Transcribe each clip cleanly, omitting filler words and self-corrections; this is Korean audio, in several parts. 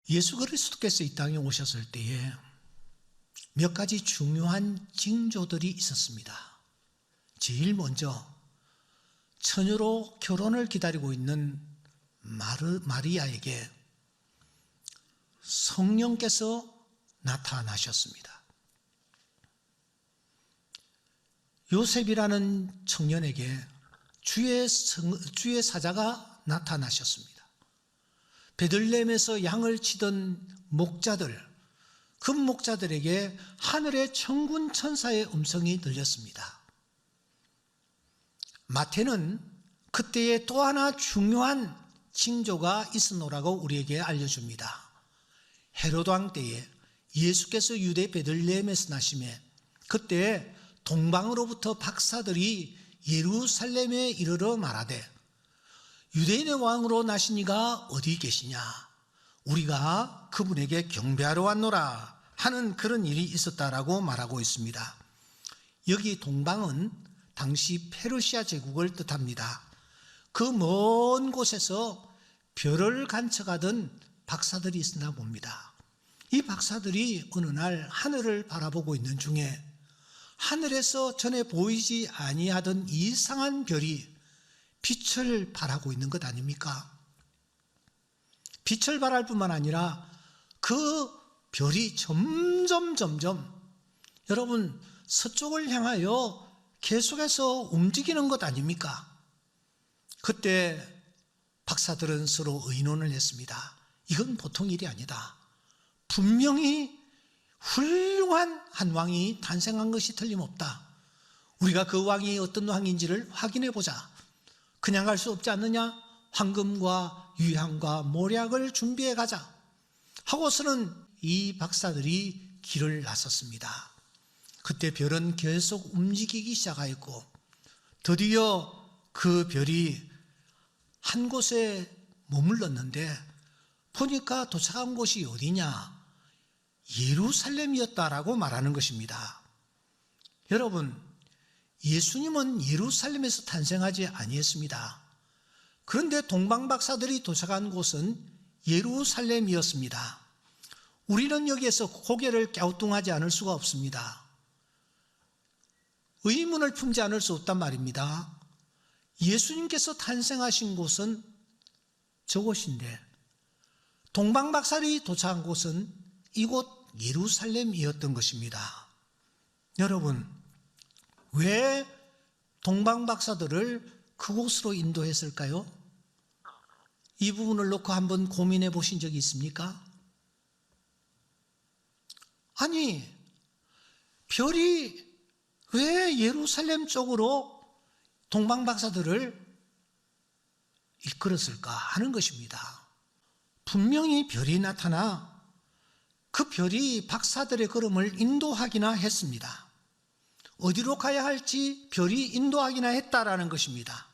예수 그리스도께서 이 땅에 오셨을 때에 몇 가지 중요한 징조들이 있었습니다. 제일 먼저 처녀로 결혼을 기다리고 있는 마리아에게 성령께서 나타나셨습니다. 요셉이라는 청년에게 주의 사자가 나타나셨습니다. 베들레헴에서 양을 치던 목자들, 그 목자들에게 하늘의 천군 천사의 음성이 들렸습니다. 마태는 그때에 또 하나 중요한 징조가 있었노라고 우리에게 알려줍니다. 헤로드 왕 때에 예수께서 유대 베들레헴에서 나심에 그때 동방으로부터 박사들이 예루살렘에 이르러 말하되 유대인의 왕으로 나시니가 어디 계시냐, 우리가 그분에게 경배하러 왔노라 하는 그런 일이 있었다라고 말하고 있습니다. 여기 동방은 당시 페르시아 제국을 뜻합니다. 그 먼 곳에서 별을 간척하던 박사들이 있었나 봅니다. 이 박사들이 어느 날 하늘을 바라보고 있는 중에 하늘에서 전에 보이지 아니하던 이상한 별이 빛을 발하고 있는 것 아닙니까? 빛을 발할 뿐만 아니라 그 별이 점점 여러분 서쪽을 향하여 계속해서 움직이는 것 아닙니까? 그때 박사들은 서로 의논을 했습니다. 이건 보통 일이 아니다. 분명히 훌륭한 한 왕이 탄생한 것이 틀림없다. 우리가 그 왕이 어떤 왕인지를 확인해 보자. 그냥 갈 수 없지 않느냐? 황금과 유향과 모략을 준비해 가자 하고서는 이 박사들이 길을 나섰습니다. 그때 별은 계속 움직이기 시작하였고 드디어 그 별이 한 곳에 머물렀는데 보니까 도착한 곳이 어디냐? 예루살렘이었다라고 말하는 것입니다. 여러분, 예수님은 예루살렘에서 탄생하지 아니했습니다. 그런데 동방박사들이 도착한 곳은 예루살렘이었습니다. 우리는 여기에서 고개를 갸우뚱하지 않을 수가 없습니다. 의문을 품지 않을 수 없단 말입니다. 예수님께서 탄생하신 곳은 저곳인데 동방박사들이 도착한 곳은 이곳 예루살렘이었던 것입니다. 여러분, 왜 동방박사들을 그곳으로 인도했을까요? 이 부분을 놓고 한번 고민해 보신 적이 있습니까? 아니, 별이 왜 예루살렘 쪽으로 동방박사들을 이끌었을까 하는 것입니다. 분명히 별이 나타나 그 별이 박사들의 걸음을 인도하기나 했습니다. 어디로 가야 할지 별이 인도하기나 했다라는 것입니다.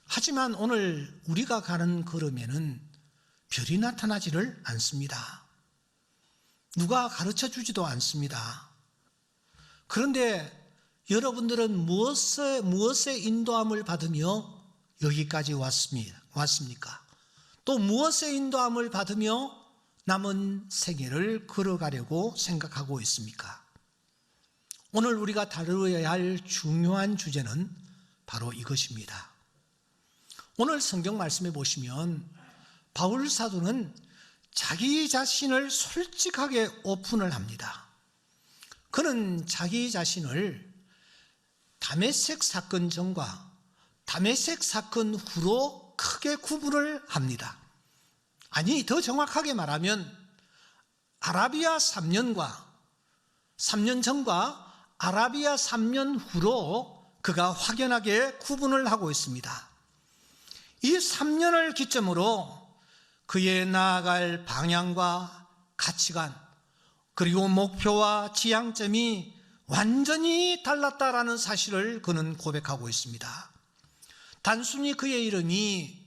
하지만 오늘 우리가 가는 걸음에는 별이 나타나지를 않습니다. 누가 가르쳐 주지도 않습니다. 그런데 여러분들은 무엇의 인도함을 받으며 여기까지 왔습니까? 또 무엇의 인도함을 받으며 남은 생애를 걸어가려고 생각하고 있습니까? 오늘 우리가 다루어야 할 중요한 주제는 바로 이것입니다. 오늘 성경 말씀에 보시면 바울 사도는 자기 자신을 솔직하게 오픈을 합니다. 그는 자기 자신을 다메섹 사건 전과 다메섹 사건 후로 크게 구분을 합니다. 아니, 더 정확하게 말하면 아라비아 3년과 3년 전과 아라비아 3년 후로 그가 확연하게 구분을 하고 있습니다. 이 3년을 기점으로 그의 나아갈 방향과 가치관 그리고 목표와 지향점이 완전히 달랐다라는 사실을 그는 고백하고 있습니다. 단순히 그의 이름이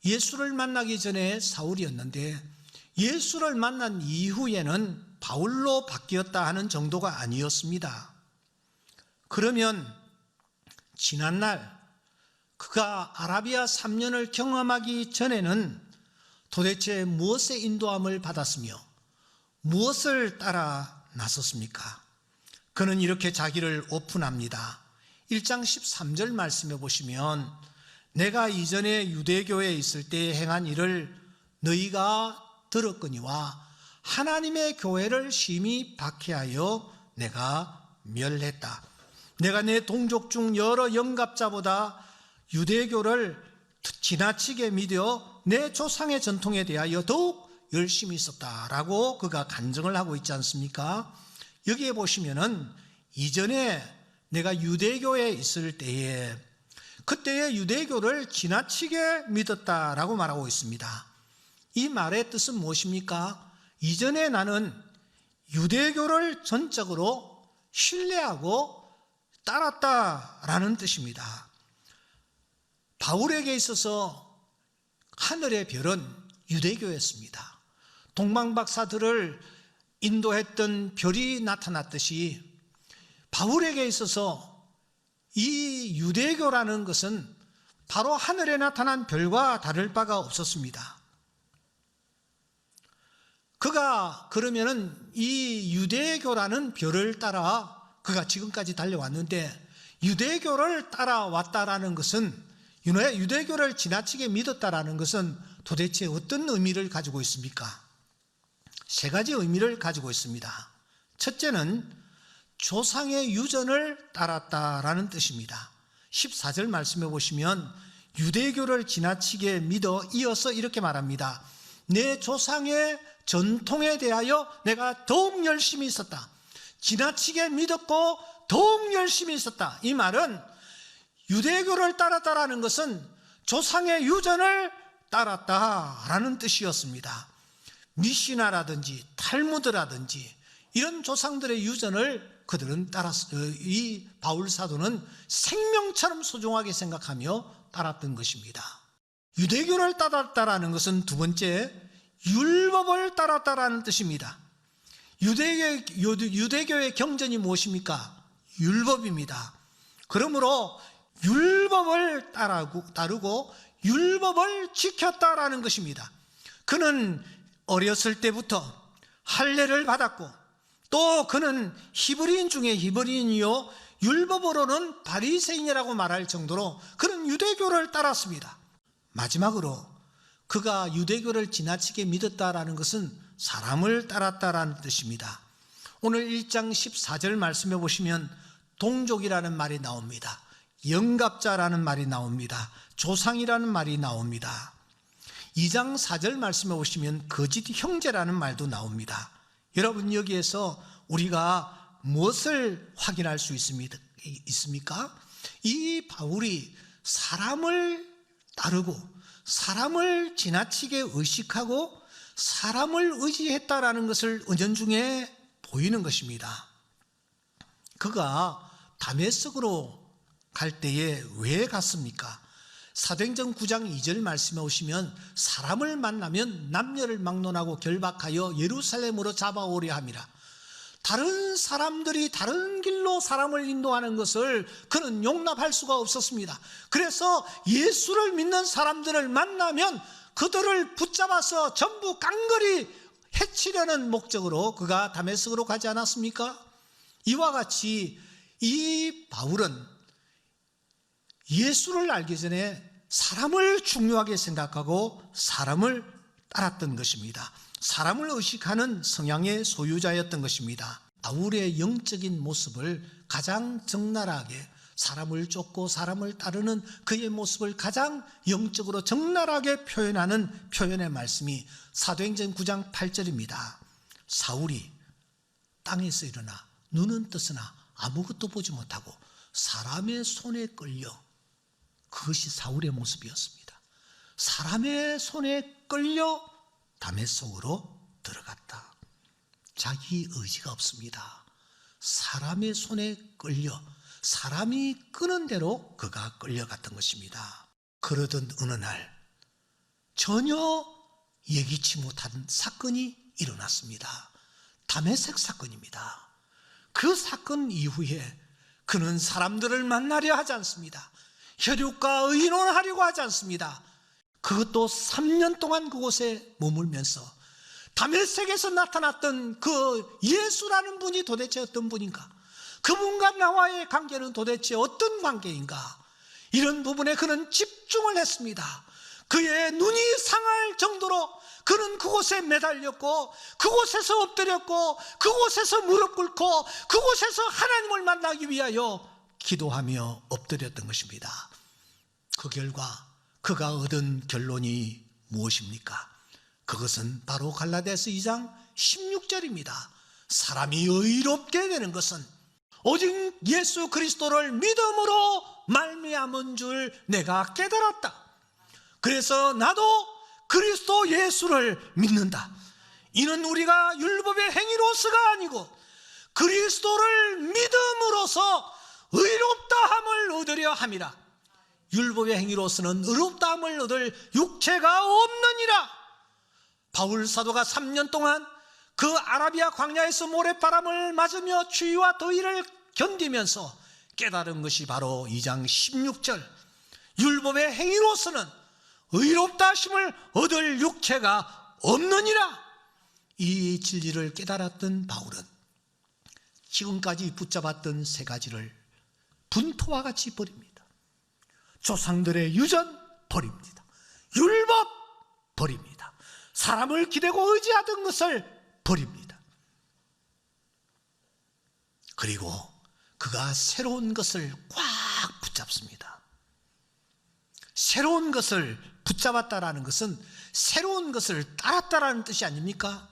예수를 만나기 전에 사울이었는데 예수를 만난 이후에는 바울로 바뀌었다 하는 정도가 아니었습니다. 그러면 지난날 그가 아라비아 3년을 경험하기 전에는 도대체 무엇의 인도함을 받았으며 무엇을 따라 나섰습니까? 그는 이렇게 자기를 오픈합니다. 1장 13절 말씀해 보시면 내가 이전에 유대교에 있을 때 행한 일을 너희가 들었거니와 하나님의 교회를 심히 박해하여 내가 멸했다. 내가 내 동족 중 여러 영갑자보다 유대교를 지나치게 믿어 내 조상의 전통에 대하여 더욱 열심히 있었다라고 그가 간증을 하고 있지 않습니까? 여기에 보시면은 이전에 내가 유대교에 있을 때에 그때의 유대교를 지나치게 믿었다라고 말하고 있습니다. 이 말의 뜻은 무엇입니까? 이전에 나는 유대교를 전적으로 신뢰하고 따랐다라는 뜻입니다. 바울에게 있어서 하늘의 별은 유대교였습니다. 동방박사들을 인도했던 별이 나타났듯이 바울에게 있어서 이 유대교라는 것은 바로 하늘에 나타난 별과 다를 바가 없었습니다. 그가 그러면은 이 유대교라는 별을 따라 그가 지금까지 달려왔는데 유대교를 따라왔다라는 것은 유대교를 지나치게 믿었다라는 것은 도대체 어떤 의미를 가지고 있습니까? 세 가지 의미를 가지고 있습니다. 첫째는 조상의 유전을 따랐다라는 뜻입니다. 14절 말씀해 보시면 유대교를 지나치게 믿어 이어서 이렇게 말합니다. 내 조상의 전통에 대하여 내가 더욱 열심히 있었다. 지나치게 믿었고 더욱 열심히 있었다. 이 말은 유대교를 따랐다라는 것은 조상의 유전을 따랐다라는 뜻이었습니다. 미시나라든지 탈무드라든지 이런 조상들의 유전을 그들은 따랐어요. 이 바울 사도는 생명처럼 소중하게 생각하며 따랐던 것입니다. 유대교를 따랐다라는 것은 두 번째, 율법을 따랐다라는 뜻입니다. 유대교의 경전이 무엇입니까? 율법입니다. 그러므로 율법을 따르고 율법을 지켰다라는 것입니다. 그는 어렸을 때부터 할례를 받았고 또 그는 히브리인 중에 히브리인이요 율법으로는 바리새인이라고 말할 정도로 그는 유대교를 따랐습니다. 마지막으로 그가 유대교를 지나치게 믿었다라는 것은 사람을 따랐다라는 뜻입니다. 오늘 1장 14절 말씀해 보시면 동족이라는 말이 나옵니다. 영갑자라는 말이 나옵니다. 조상이라는 말이 나옵니다. 2장 4절 말씀해 보시면 거짓 형제라는 말도 나옵니다. 여러분 여기에서 우리가 무엇을 확인할 수 있습니까? 이 바울이 사람을 따르고 사람을 지나치게 의식하고 사람을 의지했다라는 것을 은연중에 보이는 것입니다. 그가 다메섹으로 갈 때에 왜 갔습니까? 사도행전 9장 2절 말씀에 오시면 사람을 만나면 남녀를 막론하고 결박하여 예루살렘으로 잡아오려 함이라. 다른 사람들이 다른 길로 사람을 인도하는 것을 그는 용납할 수가 없었습니다. 그래서 예수를 믿는 사람들을 만나면 그들을 붙잡아서 전부 깡그리 해치려는 목적으로 그가 다메섹으로 가지 않았습니까? 이와 같이 이 바울은 예수를 알기 전에 사람을 중요하게 생각하고 사람을 따랐던 것입니다. 사람을 의식하는 성향의 소유자였던 것입니다. 바울의 영적인 모습을 가장 적나라하게 사람을 쫓고 사람을 따르는 그의 모습을 가장 영적으로 적나라하게 표현하는 표현의 말씀이 사도행전 9장 8절입니다. 사울이 땅에서 일어나 눈은 뜨으나 아무것도 보지 못하고 사람의 손에 끌려, 그것이 사울의 모습이었습니다. 사람의 손에 끌려 다메섹으로 들어갔다. 자기 의지가 없습니다. 사람의 손에 끌려 사람이 끄는 대로 그가 끌려갔던 것입니다. 그러던 어느 날 전혀 예기치 못한 사건이 일어났습니다. 다메섹 사건입니다. 그 사건 이후에 그는 사람들을 만나려 하지 않습니다. 혈육과 의논하려고 하지 않습니다. 그것도 3년 동안 그곳에 머물면서 다메섹에서 나타났던 그 예수라는 분이 도대체 어떤 분인가? 그분과 나와의 관계는 도대체 어떤 관계인가? 이런 부분에 그는 집중을 했습니다. 그의 눈이 상할 정도로 그는 그곳에 매달렸고, 그곳에서 엎드렸고, 그곳에서 무릎 꿇고, 그곳에서 하나님을 만나기 위하여 기도하며 엎드렸던 것입니다. 그 결과 그가 얻은 결론이 무엇입니까? 그것은 바로 갈라디아서 2장 16절입니다. 사람이 의롭게 되는 것은 오직 예수 그리스도를 믿음으로 말미암은 줄 내가 깨달았다. 그래서 나도 그리스도 예수를 믿는다. 이는 우리가 율법의 행위로서가 아니고 그리스도를 믿음으로써 의롭다함을 얻으려 함이라. 율법의 행위로서는 의롭다함을 얻을 육체가 없느니라. 바울 사도가 3년 동안 그 아라비아 광야에서 모래바람을 맞으며 추위와 더위를 견디면서 깨달은 것이 바로 2장 16절, 율법의 행위로서는 의롭다 하심을 얻을 육체가 없느니라. 이 진리를 깨달았던 바울은 지금까지 붙잡았던 세 가지를 분토와 같이 버립니다. 조상들의 유전 버립니다. 율법 버립니다. 사람을 기대고 의지하던 것을 버립니다. 그리고 그가 새로운 것을 꽉 붙잡습니다. 새로운 것을 붙잡았다라는 것은 새로운 것을 따랐다라는 뜻이 아닙니까?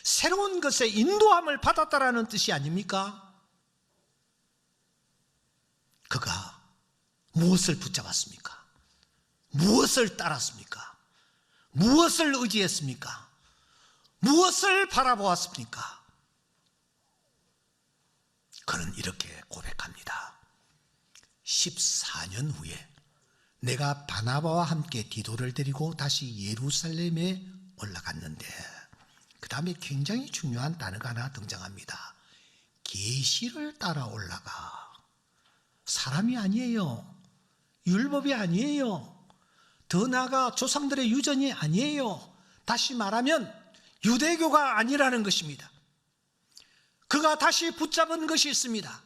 새로운 것에 인도함을 받았다라는 뜻이 아닙니까? 그가 무엇을 붙잡았습니까? 무엇을 따랐습니까? 무엇을 의지했습니까? 무엇을 바라보았습니까? 그는 이렇게 고백합니다. 14년 후에 내가 바나바와 함께 디도를 데리고 다시 예루살렘에 올라갔는데, 그 다음에 굉장히 중요한 단어가 하나 등장합니다. 계시를 따라 올라가. 사람이 아니에요. 율법이 아니에요. 더 나아가 조상들의 유전이 아니에요. 다시 말하면 유대교가 아니라는 것입니다. 그가 다시 붙잡은 것이 있습니다.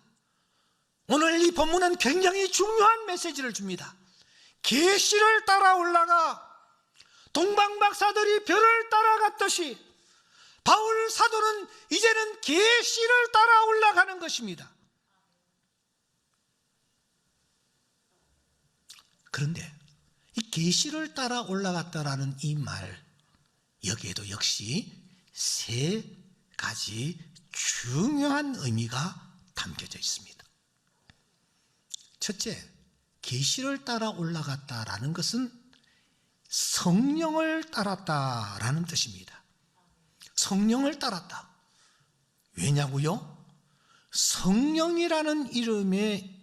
오늘 이 본문은 굉장히 중요한 메시지를 줍니다. 계시를 따라 올라가. 동방박사들이 별을 따라갔듯이 바울 사도는 이제는 계시를 따라 올라가는 것입니다. 그런데 이 계시를 따라 올라갔다라는 이 말, 여기에도 역시 세 가지 중요한 의미가 담겨져 있습니다. 첫째, 계시를 따라 올라갔다라는 것은 성령을 따랐다라는 뜻입니다. 성령을 따랐다. 왜냐고요? 성령이라는 이름의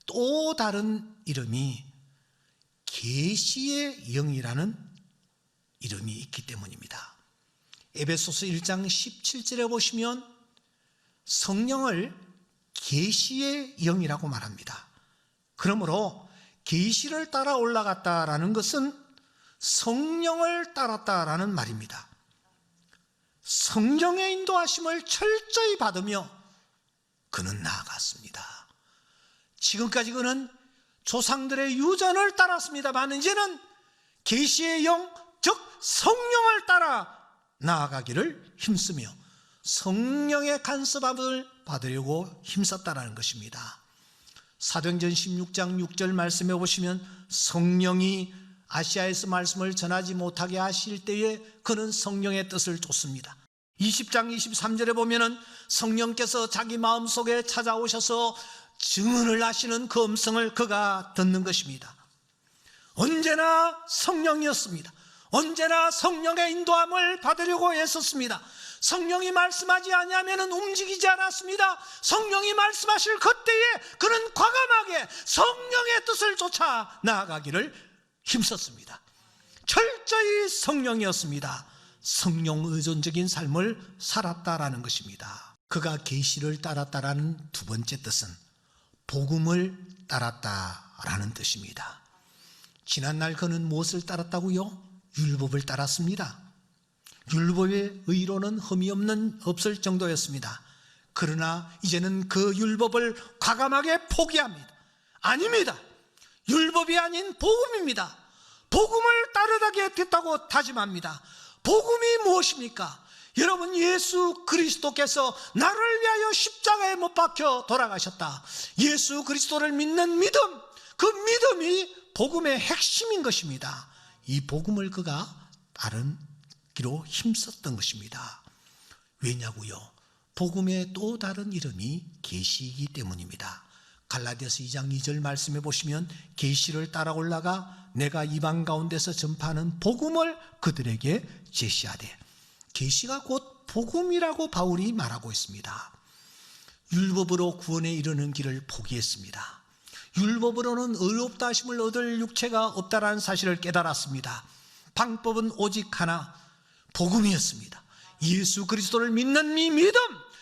또 다른 이름이 계시의 영이라는 이름이 있기 때문입니다. 에베소서 1장 17절에 보시면 성령을 계시의 영이라고 말합니다. 그러므로 계시를 따라 올라갔다라는 것은 성령을 따랐다라는 말입니다. 성령의 인도하심을 철저히 받으며 그는 나아갔습니다. 지금까지 그는 조상들의 유전을 따랐습니다만 이제는 계시의 영, 즉 성령을 따라 나아가기를 힘쓰며 성령의 간섭함을 받으려고 힘썼다라는 것입니다. 사도행전 16장 6절 말씀해 보시면 성령이 아시아에서 말씀을 전하지 못하게 하실 때에 그는 성령의 뜻을 쫓습니다. 20장 23절에 보면은 성령께서 자기 마음속에 찾아오셔서 증언을 하시는 그 음성을 그가 듣는 것입니다. 언제나 성령이었습니다. 언제나 성령의 인도함을 받으려고 애썼습니다. 성령이 말씀하지 아니하면 움직이지 않았습니다. 성령이 말씀하실 그때에 그는 과감하게 성령의 뜻을 쫓아 나아가기를 힘썼습니다. 철저히 성령이었습니다. 성령 의존적인 삶을 살았다라는 것입니다. 그가 계시를 따랐다라는 두 번째 뜻은 복음을 따랐다라는 뜻입니다. 지난날 그는 무엇을 따랐다고요? 율법을 따랐습니다. 율법의 의로는 흠이 없을 정도였습니다. 그러나 이제는 그 율법을 과감하게 포기합니다. 아닙니다. 율법이 아닌 복음입니다. 복음을 따르겠다고 다짐합니다. 복음이 무엇입니까? 여러분, 예수 그리스도께서 나를 위하여 십자가에 못 박혀 돌아가셨다. 예수 그리스도를 믿는 믿음, 그 믿음이 복음의 핵심인 것입니다. 이 복음을 그가 따르기로 힘썼던 것입니다. 왜냐고요? 복음의 또 다른 이름이 계시이기 때문입니다. 갈라디아서 2장 2절 말씀해 보시면 계시를 따라 올라가 내가 이방 가운데서 전파하는 복음을 그들에게 제시하되, 계시가 곧 복음이라고 바울이 말하고 있습니다. 율법으로 구원에 이르는 길을 포기했습니다. 율법으로는 의롭다 하심을 얻을 육체가 없다라는 사실을 깨달았습니다. 방법은 오직 하나, 복음이었습니다. 예수 그리스도를 믿는 이 믿음,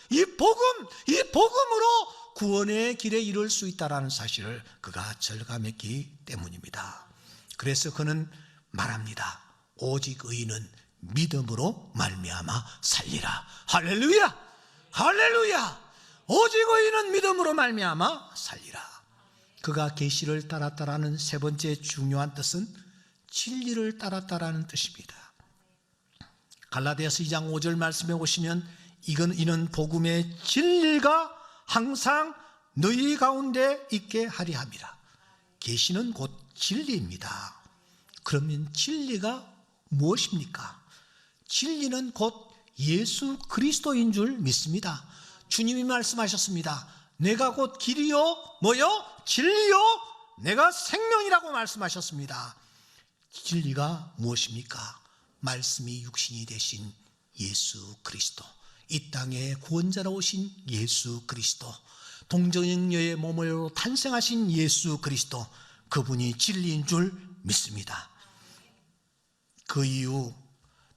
이 복음으로 구원의 길에 이룰 수 있다는 사실을 그가 절감했기 때문입니다. 그래서 그는 말합니다. 오직 의인은 믿음으로 말미암아 살리라. 할렐루야! 할렐루야! 오직 의인은 믿음으로 말미암아 살리라. 그가 계시를 따랐다라는 세 번째 중요한 뜻은 진리를 따랐다라는 뜻입니다. 갈라디아서 2장 5절 말씀에 보시면 이는 복음의 진리가 항상 너희 가운데 있게 하리 함이라. 계시는 곧 진리입니다. 그러면 진리가 무엇입니까? 진리는 곧 예수 그리스도인 줄 믿습니다. 주님이 말씀하셨습니다. 내가 곧 길이요 뭐요? 진리요 내가 생명이라고 말씀하셨습니다. 진리가 무엇입니까? 말씀이 육신이 되신 예수 그리스도, 이 땅에 구원자로 오신 예수 그리스도, 동정녀의 몸으로 탄생하신 예수 그리스도, 그분이 진리인 줄 믿습니다. 그 이유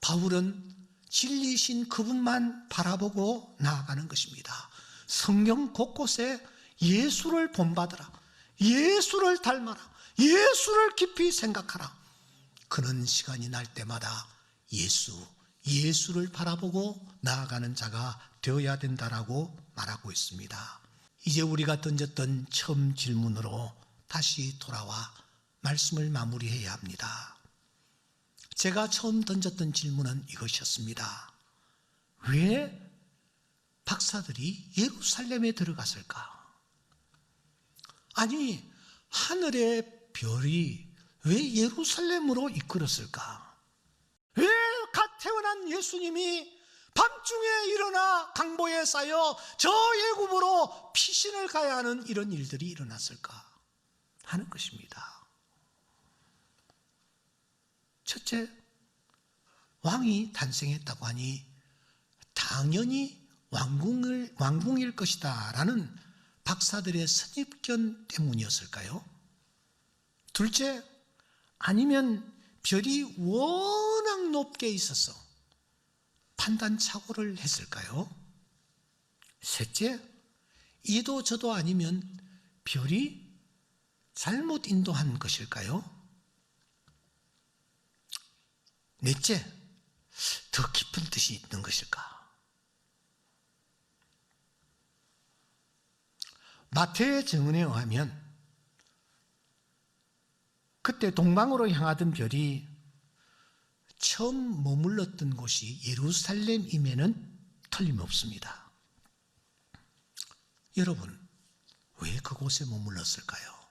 바울은 진리이신 그분만 바라보고 나아가는 것입니다. 성경 곳곳에 예수를 본받으라, 예수를 닮아라, 예수를 깊이 생각하라. 그는 시간이 날 때마다 예수를 바라보고 나아가는 자가 되어야 된다라고 말하고 있습니다. 이제 우리가 던졌던 처음 질문으로 다시 돌아와 말씀을 마무리해야 합니다. 제가 처음 던졌던 질문은 이것이었습니다. 왜 박사들이 예루살렘에 들어갔을까? 아니, 하늘의 별이 왜 예루살렘으로 이끌었을까? 왜 갓 태어난 예수님이 밤중에 일어나 강보에 쌓여 저 예굽으로 피신을 가야 하는 이런 일들이 일어났을까 하는 것입니다. 첫째, 왕이 탄생했다고 하니 당연히 왕궁일 것이다 라는 박사들의 선입견 때문이었을까요? 둘째, 아니면 별이 워낙 높게 있어서 판단착오를 했을까요? 셋째, 이도 저도 아니면 별이 잘못 인도한 것일까요? 넷째, 더 깊은 뜻이 있는 것일까? 마태의 증언에 의하면 그때 동방으로 향하던 별이 처음 머물렀던 곳이 예루살렘임에는 틀림없습니다. 여러분, 왜 그곳에 머물렀을까요?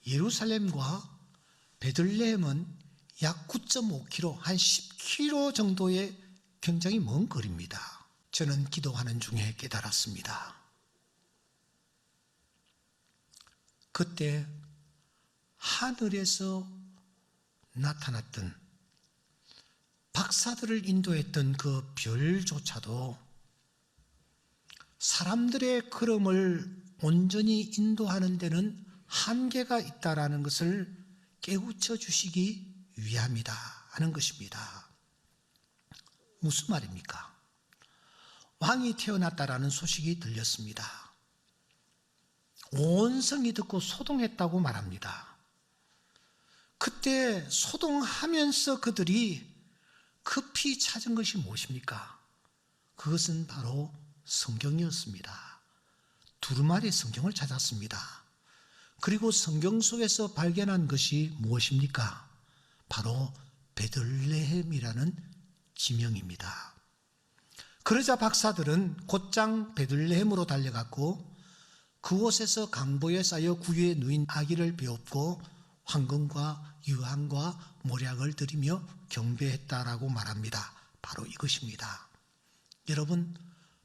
예루살렘과 베들레헴은 약 9.5km, 한 10km 정도의 굉장히 먼 거리입니다. 저는 기도하는 중에 깨달았습니다. 그때 하늘에서 나타났던 박사들을 인도했던 그 별조차도 사람들의 걸음을 온전히 인도하는 데는 한계가 있다라는 것을 깨우쳐 주시기 위함이다 하는 것입니다. 무슨 말입니까? 왕이 태어났다라는 소식이 들렸습니다. 온 성이 듣고 소동했다고 말합니다. 그때 소동하면서 그들이 급히 찾은 것이 무엇입니까? 그것은 바로 성경이었습니다. 두루마리 성경을 찾았습니다. 그리고 성경 속에서 발견한 것이 무엇입니까? 바로 베들레헴이라는 지명입니다. 그러자 박사들은 곧장 베들레헴으로 달려갔고 그곳에서 강보에 쌓여 구유에 누인 아기를 배웠고 황금과 유황과 모략을 드리며 경배했다라고 말합니다. 바로 이것입니다. 여러분,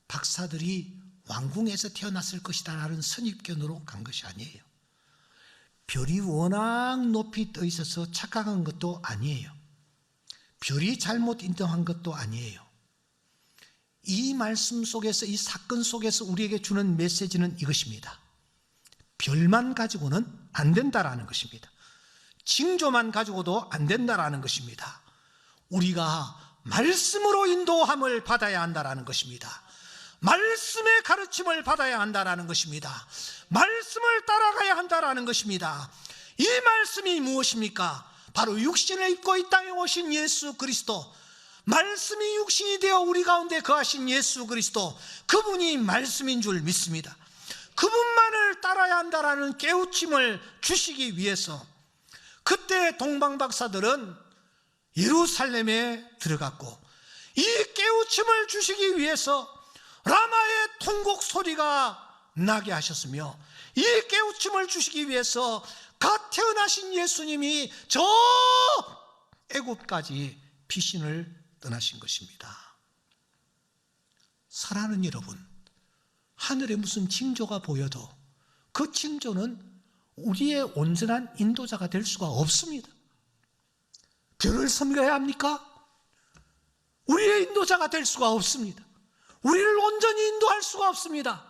박사들이 왕궁에서 태어났을 것이다라는 선입견으로 간 것이 아니에요. 별이 워낙 높이 떠 있어서 착각한 것도 아니에요. 별이 잘못 인정한 것도 아니에요. 이 말씀 속에서, 이 사건 속에서 우리에게 주는 메시지는 이것입니다. 별만 가지고는 안 된다라는 것입니다. 징조만 가지고도 안 된다라는 것입니다. 우리가 말씀으로 인도함을 받아야 한다라는 것입니다. 말씀의 가르침을 받아야 한다라는 것입니다. 말씀을 따라가야 한다라는 것입니다. 이 말씀이 무엇입니까? 바로 육신을 입고 이 땅에 오신 예수 그리스도, 말씀이 육신이 되어 우리 가운데 거하신 예수 그리스도, 그분이 말씀인 줄 믿습니다. 그분만을 따라야 한다라는 깨우침을 주시기 위해서 그때 동방박사들은 예루살렘에 들어갔고, 이 깨우침을 주시기 위해서 라마의 통곡 소리가 나게 하셨으며, 이 깨우침을 주시기 위해서 갓 태어나신 예수님이 저 애굽까지 피신을 떠나신 것입니다. 사랑하는 여러분, 하늘에 무슨 징조가 보여도 그 징조는 우리의 온전한 인도자가 될 수가 없습니다. 별을 섬겨야 합니까? 우리의 인도자가 될 수가 없습니다. 우리를 온전히 인도할 수가 없습니다.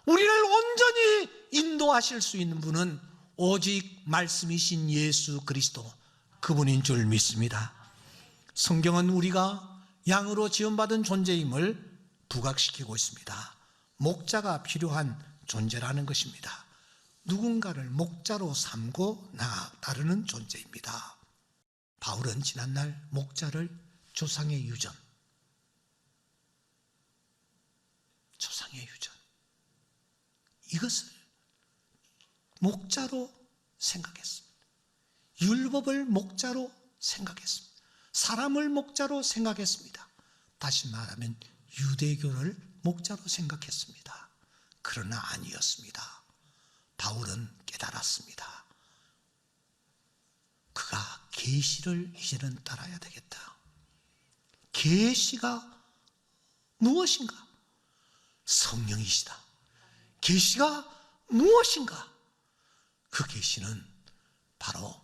우리를 온전히 인도하실 수 있는 분은 오직 말씀이신 예수 그리스도, 그분인 줄 믿습니다. 성경은 우리가 양으로 지음받은 존재임을 부각시키고 있습니다. 목자가 필요한 존재라는 것입니다. 누군가를 목자로 삼고 따르는 존재입니다. 바울은 지난날 목자를 조상의 유전, 이것을 목자로 생각했습니다. 율법을 목자로 생각했습니다. 사람을 목자로 생각했습니다. 다시 말하면 유대교를 목자로 생각했습니다. 그러나 아니었습니다. 바울은 깨달았습니다. 그가 계시를 이제는 따라야 되겠다. 계시가 무엇인가? 성령이시다. 계시가 무엇인가? 그 계시는 바로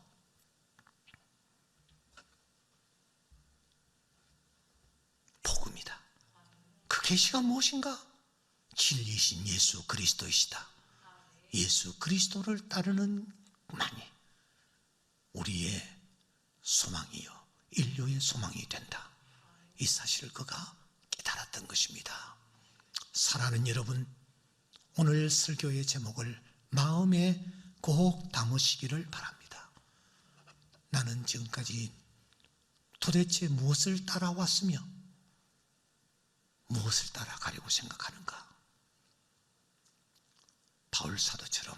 복음이다. 그 계시가 무엇인가? 진리이신 예수 그리스도이시다. 예수 그리스도를 따르는 만이 우리의 소망이요 인류의 소망이 된다. 이 사실을 그가 깨달았던 것입니다. 사랑하는 여러분, 오늘 설교의 제목을 마음에 꼭 담으시기를 바랍니다. 나는 지금까지 도대체 무엇을 따라왔으며 무엇을 따라가려고 생각하는가? 바울 사도처럼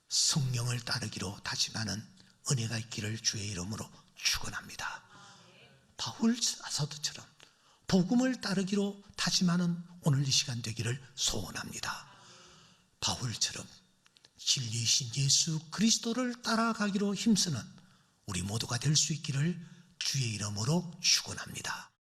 성령을 따르기로 다짐하는 은혜가 있기를 주의 이름으로 축원합니다. 바울 사도처럼 복음을 따르기로 다짐하는 오늘 이 시간 되기를 소원합니다. 바울처럼 진리이신 예수 그리스도를 따라가기로 힘쓰는 우리 모두가 될 수 있기를 주의 이름으로 축원합니다.